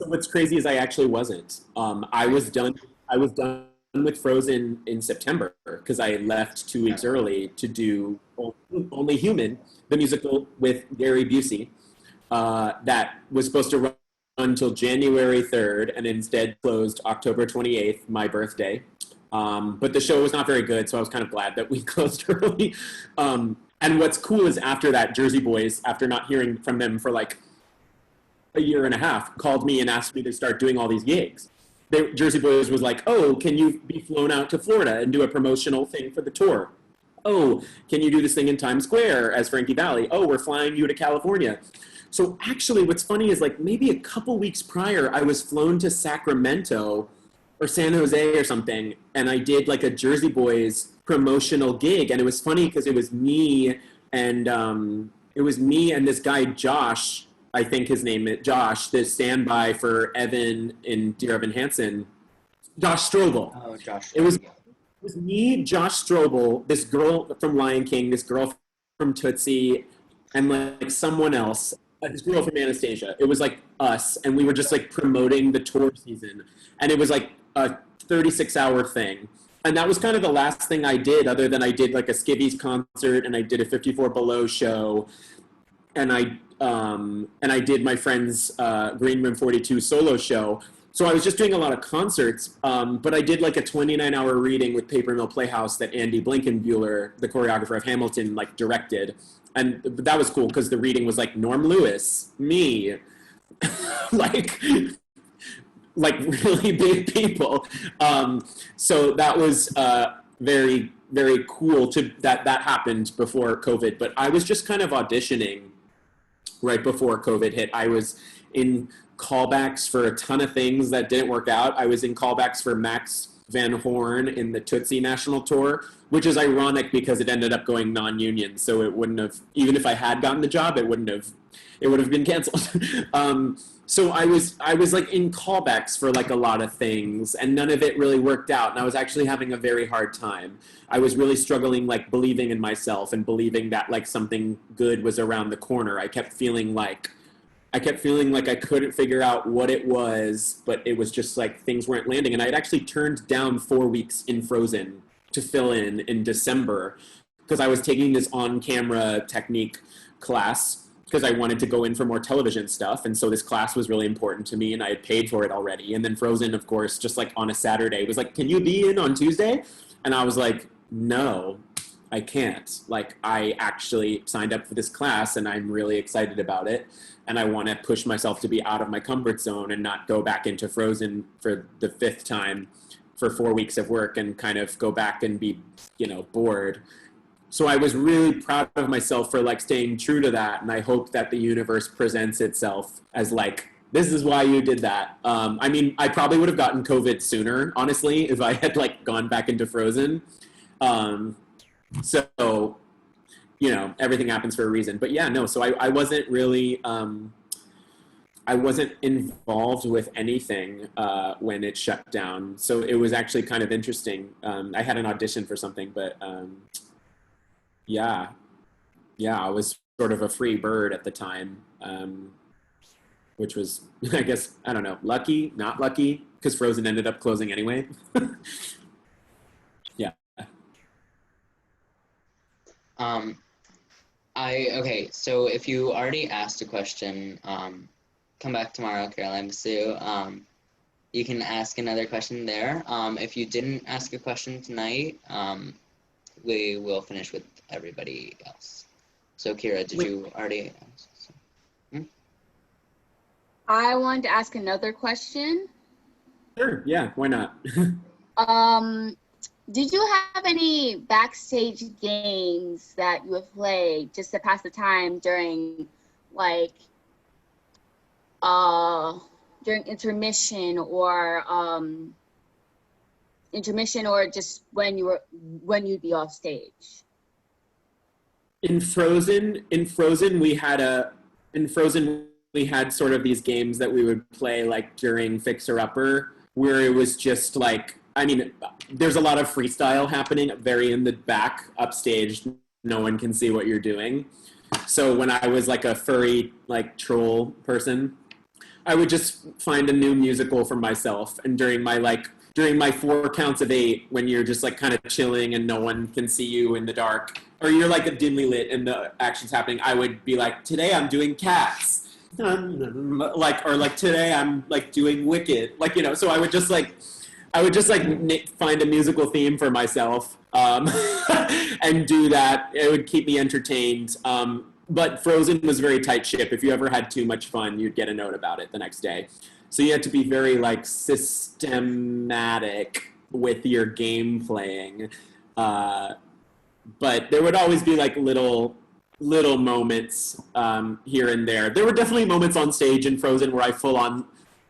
so what's crazy is I actually wasn't. I was done with Frozen in September because I left 2 weeks early to do Only Human, the musical with Gary Busey, that was supposed to run until January 3rd and instead closed October 28th, my birthday. But the show was not very good, so I was kind of glad that we closed early. And what's cool is after that, Jersey Boys, after not hearing from them for like a year and a half, called me and asked me to start doing all these gigs. Jersey Boys was like, oh, can you be flown out to Florida and do a promotional thing for the tour? Oh, can you do this thing in Times Square as Frankie Valli? Oh, we're flying you to California. So actually what's funny is like maybe a couple weeks prior, I was flown to Sacramento or San Jose or something, and I did like a Jersey Boys promotional gig. And it was funny because it was me and it was me and this guy Josh, I think his name is Josh, the standby for Evan in Dear Evan Hansen. Josh Strobel. Oh, Josh. It was me, Josh Strobel, this girl from Lion King, this girl from Tootsie, and like someone else, this girl from Anastasia. It was like us, and we were just like promoting the tour season. And it was like a 36-hour thing. And that was kind of the last thing I did, other than I did like a Skivvies concert, and I did a 54 Below show, and I did my friend's Green Room 42 solo show. So I was just doing a lot of concerts, but I did like a 29-hour reading with Paper Mill Playhouse that Andy Blinkenbuehler, the choreographer of Hamilton, like directed. And that was cool because the reading was like Norm Lewis, me, like really big people. So that was very, very cool that happened before COVID. But I was just kind of auditioning right before COVID hit. I was in callbacks for a ton of things that didn't work out. I was in callbacks for Max Van Horn in the Tootsie National Tour, which is ironic because it ended up going non-union. So it wouldn't have, even if I had gotten the job, it would have been canceled. So I was like in callbacks for like a lot of things, and none of it really worked out. And I was actually having a very hard time. I was really struggling, like believing in myself and believing that like something good was around the corner. I kept feeling like I couldn't figure out what it was, but it was just like things weren't landing. And I had actually turned down 4 weeks in Frozen to fill in December because I was taking this on-camera technique class because I wanted to go in for more television stuff. And so this class was really important to me, and I had paid for it already. And then Frozen, of course, just like on a Saturday, was like, can you be in on Tuesday? And I was like, no, I can't. Like, I actually signed up for this class, and I'm really excited about it. And I want to push myself to be out of my comfort zone and not go back into Frozen for the 5th time for 4 weeks of work and kind of go back and be, bored. So I was really proud of myself for like staying true to that. And I hope that the universe presents itself as like, this is why you did that. I mean, I probably would have gotten COVID sooner, honestly, if I had like gone back into Frozen. So, everything happens for a reason. But yeah, no, so I wasn't really, I wasn't involved with anything when it shut down. So it was actually kind of interesting. I had an audition for something, but yeah, I was sort of a free bird at the time, which was, I guess, I don't know, lucky, not lucky, because Frozen ended up closing anyway. Yeah. Okay, so if you already asked a question, come back tomorrow, Caroline Sue. You can ask another question there. If you didn't ask a question tonight, we will finish with everybody else. So Kira, did you already ask? I wanted to ask another question. Sure, yeah, why not? Did you have any backstage games that you would play just to pass the time during like during intermission or just when you'd be off stage? In Frozen we had sort of these games that we would play like during Fixer Upper, where it was just like, I mean, there's a lot of freestyle happening very in the back upstage. No one can see what you're doing. So when I was like a furry like troll person, I would just find a new musical for myself. And during my 4 counts of 8, when you're just like kind of chilling and no one can see you in the dark, or you're like dimly lit and the action's happening, I would be like, today I'm doing Cats. Like today I'm like doing Wicked. Like, so I would just find a musical theme for myself and do that. It would keep me entertained. But Frozen was very tight ship. If you ever had too much fun, you'd get a note about it the next day. So you had to be very like systematic with your game playing. But there would always be like little moments here and there. There were definitely moments on stage in Frozen where I full on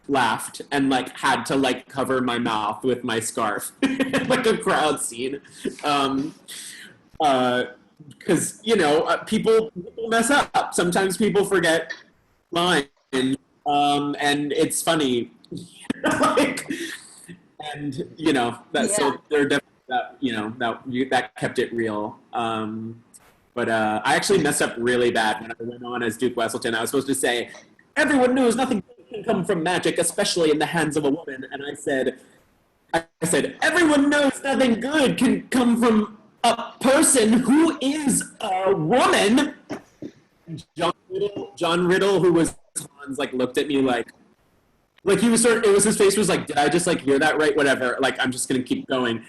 laughed and like had to like cover my mouth with my scarf like a crowd scene. because people mess up. Sometimes people forget lines, and it's funny, like, and that. So they're definitely that kept it real. But I actually messed up really bad when I went on as Duke Wesselton. I was supposed to say, "Everyone knows nothing can come from magic, especially in the hands of a woman," and I said, "Everyone knows nothing good can come from a person who is a woman." John Riddle, who was Hans, like looked at me like he was his face was like, did I just like hear that right? Whatever. Like, I'm just gonna keep going.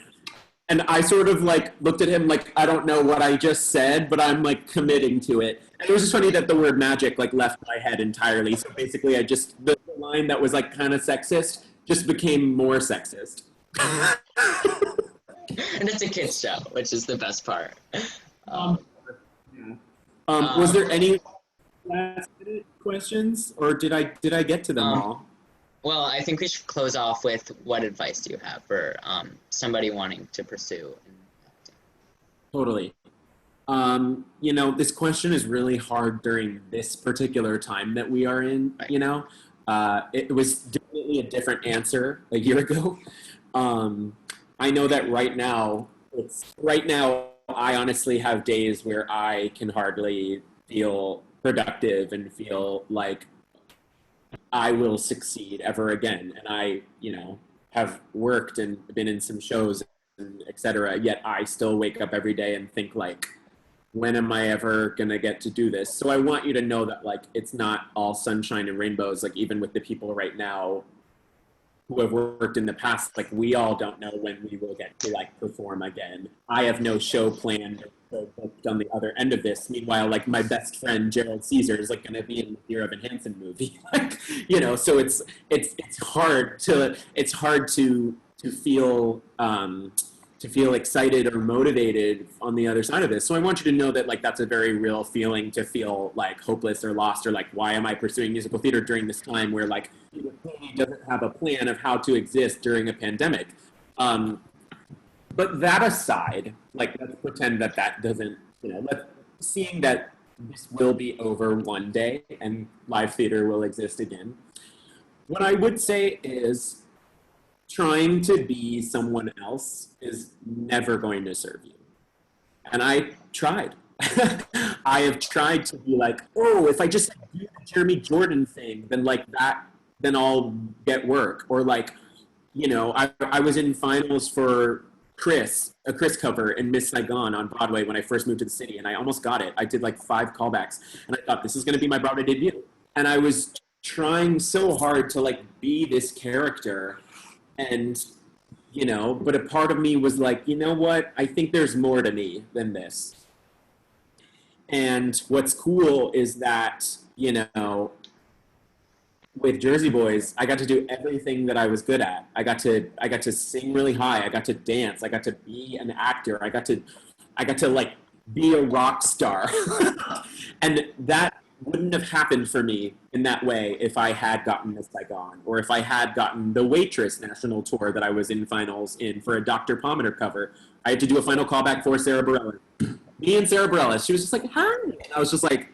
And I sort of like looked at him like, I don't know what I just said, but I'm like committing to it. And it was just funny that the word magic like left my head entirely. So basically the line that was like kind of sexist just became more sexist. And it's a kids show, which is the best part. Was there any last minute questions, or did I get to them all? Well, I think we should close off with what advice do you have for somebody wanting to pursue acting? Totally. This question is really hard during this particular time that we are in. Right. It was definitely a different answer a year ago. I know that right now, I honestly have days where I can hardly feel productive and feel like I will succeed ever again. And I, have worked and been in some shows and et cetera, yet I still wake up every day and think like, when am I ever gonna get to do this? So I want you to know that like, it's not all sunshine and rainbows, like even with the people right now who have worked in the past, like we all don't know when we will get to like perform again. I have no show planned or booked on the other end of this. Meanwhile, like my best friend Gerald Caesar is like going to be in the Dear Evan Hansen movie. Like, so it's hard to feel excited or motivated on the other side of this. So I want you to know that like that's a very real feeling, to feel like hopeless or lost, or like, why am I pursuing musical theater during this time where like he doesn't have a plan of how to exist during a pandemic. But that aside, like let's pretend that doesn't, seeing that this will be over one day and live theater will exist again. What I would say is, trying to be someone else is never going to serve you. And I tried. I have tried to be like, oh, if I just do the Jeremy Jordan thing, then then I'll get work. Or like, I was in finals for a Chris cover in Miss Saigon on Broadway when I first moved to the city, and I almost got it. I did like 5 callbacks, and I thought, this is gonna be my Broadway debut. And I was trying so hard to like be this character. And, but a part of me was like, you know what? I think there's more to me than this. And what's cool is that, with Jersey Boys, I got to do everything that I was good at. I got to sing really high. I got to dance. I got to be an actor. I got to like be a rock star. And that wouldn't have happened for me in that way if I had gotten Miss Saigon, or if I had gotten the Waitress national tour that I was in finals in for a Dr. Pomander cover. I had to do a final callback for Sarah Bareilles. Me and Sarah Bareilles. She was just like, hi. And I was just like,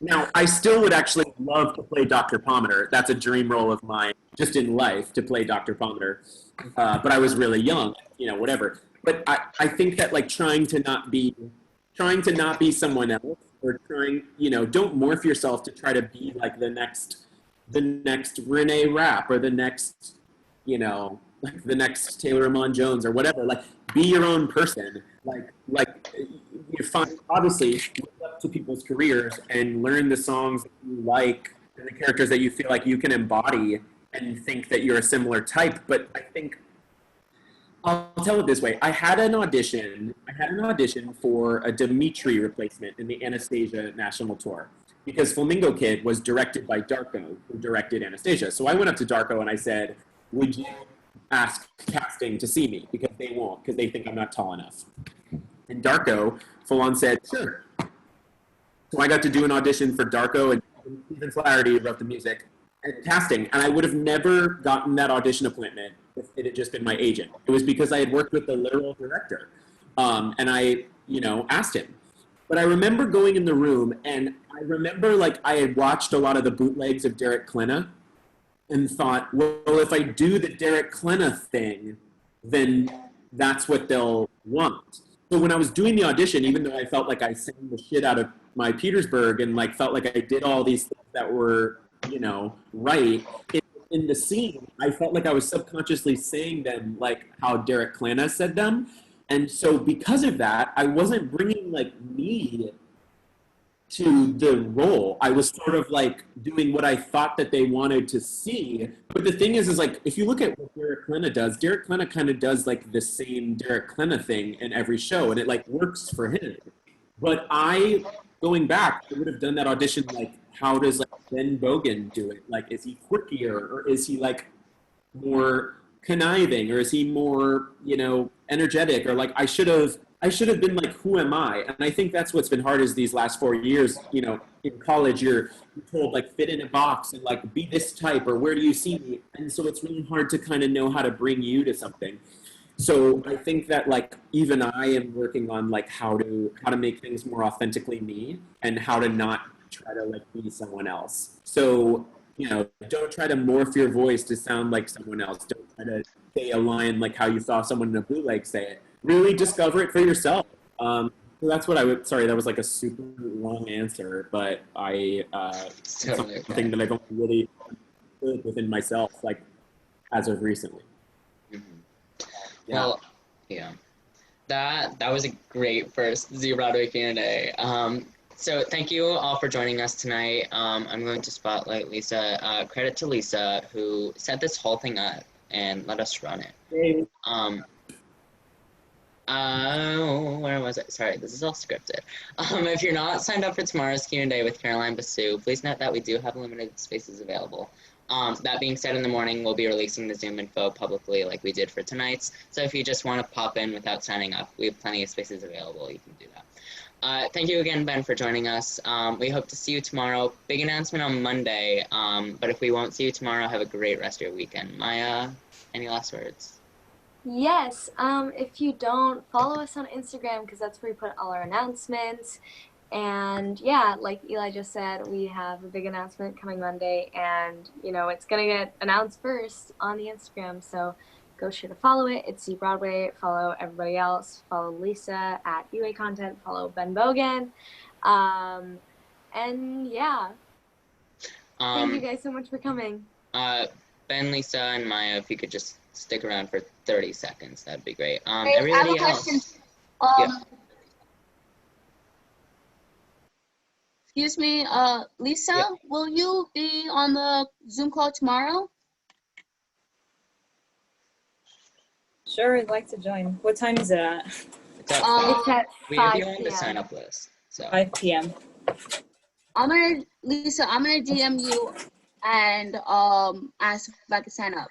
now I still would actually love to play Dr. Pomander. That's a dream role of mine, just in life, to play Dr. Pomander. But I was really young, whatever. But I think that like trying to not be someone else, or trying, don't morph yourself to try to be like the next Renee Rapp, or the next, like the next Taylor Amon Jones, or whatever. Like, be your own person. Like you find, obviously, look up to people's careers and learn the songs that you like and the characters that you feel like you can embody and think that you're a similar type. But I think, I'll tell it this way. I had an audition for a Dimitri replacement in the Anastasia national tour, because Flamingo Kid was directed by Darko, who directed Anastasia. So I went up to Darko and I said, would you ask casting to see me? Because they won't, because they think I'm not tall enough. And Darko full on said, sure. So I got to do an audition for Darko, and Stephen Flaherty wrote the music and casting. And I would have never gotten that audition appointment if it had just been my agent. It was because I had worked with the literal director. And I, asked him. But I remember going in the room, and I remember like I had watched a lot of the bootlegs of Derek Klena and thought, well, if I do the Derek Klena thing, then that's what they'll want. So when I was doing the audition, even though I felt like I sang the shit out of my Petersburg and like felt like I did all these things that were, right, in the scene, I felt like I was subconsciously saying them like how Derek Klena said them. And so because of that, I wasn't bringing like me to the role. I was sort of like doing what I thought that they wanted to see. But the thing is like, if you look at what Derek Klena does, Derek Klena kind of does like the same Derek Klena thing in every show, and it like works for him. But going back, I would have done that audition like, how does like Ben Bogen do it? Like, is he quirkier, or is he like more conniving, or is he more, energetic, or like I should have been like, who am I? And I think that's what's been hard is these last 4 years, in college, you're told like fit in a box and like be this type, or where do you see me? And so it's really hard to kind of know how to bring you to something. So I think that like even I am working on like how to make things more authentically me, and how to not try to like be someone else. So, don't try to morph your voice to sound like someone else. Don't try to say a line like how you saw someone in a bootleg say it. Really discover it for yourself. So that's what I would, sorry, that was like a super long answer, but it's something that I don't really feel within myself, like as of recently. Mm-hmm. Yeah. Well, yeah, that was a great first Z Broadway Q&A. So thank you all for joining us tonight. I'm going to spotlight Lisa. Credit to Lisa, who set this whole thing up and let us run it. Where was it? Sorry, this is all scripted. If you're not signed up for tomorrow's Q&A with Caroline Basu, please note that we do have limited spaces available. That being said, in the morning, we'll be releasing the Zoom info publicly like we did for tonight's. So if you just want to pop in without signing up, we have plenty of spaces available. You can do that. Thank you again, Ben, for joining us. We hope to see you tomorrow. Big announcement on Monday, but if we won't see you tomorrow, have a great rest of your weekend. Maya, any last words? Yes, if you don't, follow us on Instagram, because that's where we put all our announcements. And yeah, like Eli just said, we have a big announcement coming Monday, and it's gonna get announced first on the Instagram, so go sure to follow it. It's Z Broadway. Follow everybody else. Follow Lisa at UA Content. Follow Ben Bogen. And yeah, thank you guys so much for coming. Ben, Lisa, and Maya, if you could just stick around for 30 seconds, that'd be great. Hey, Everybody I have a question. else. Excuse me, Lisa, will you be on the Zoom call tomorrow? Sure, I'd like to join. What time is it at? It's at 5. We have you on the sign-up list. So 5 p.m. Lisa, I'm gonna DM you and ask if I can sign up.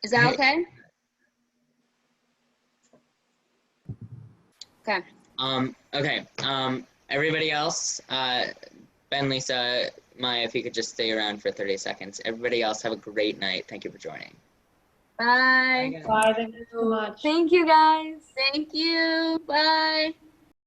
Is that okay? Okay. Okay. Everybody else, Ben, Lisa, Maya, if you could just stay around for 30 seconds. Everybody else, have a great night. Thank you for joining. Bye. Bye. Thank you so much. Thank you, guys. Thank you. Bye.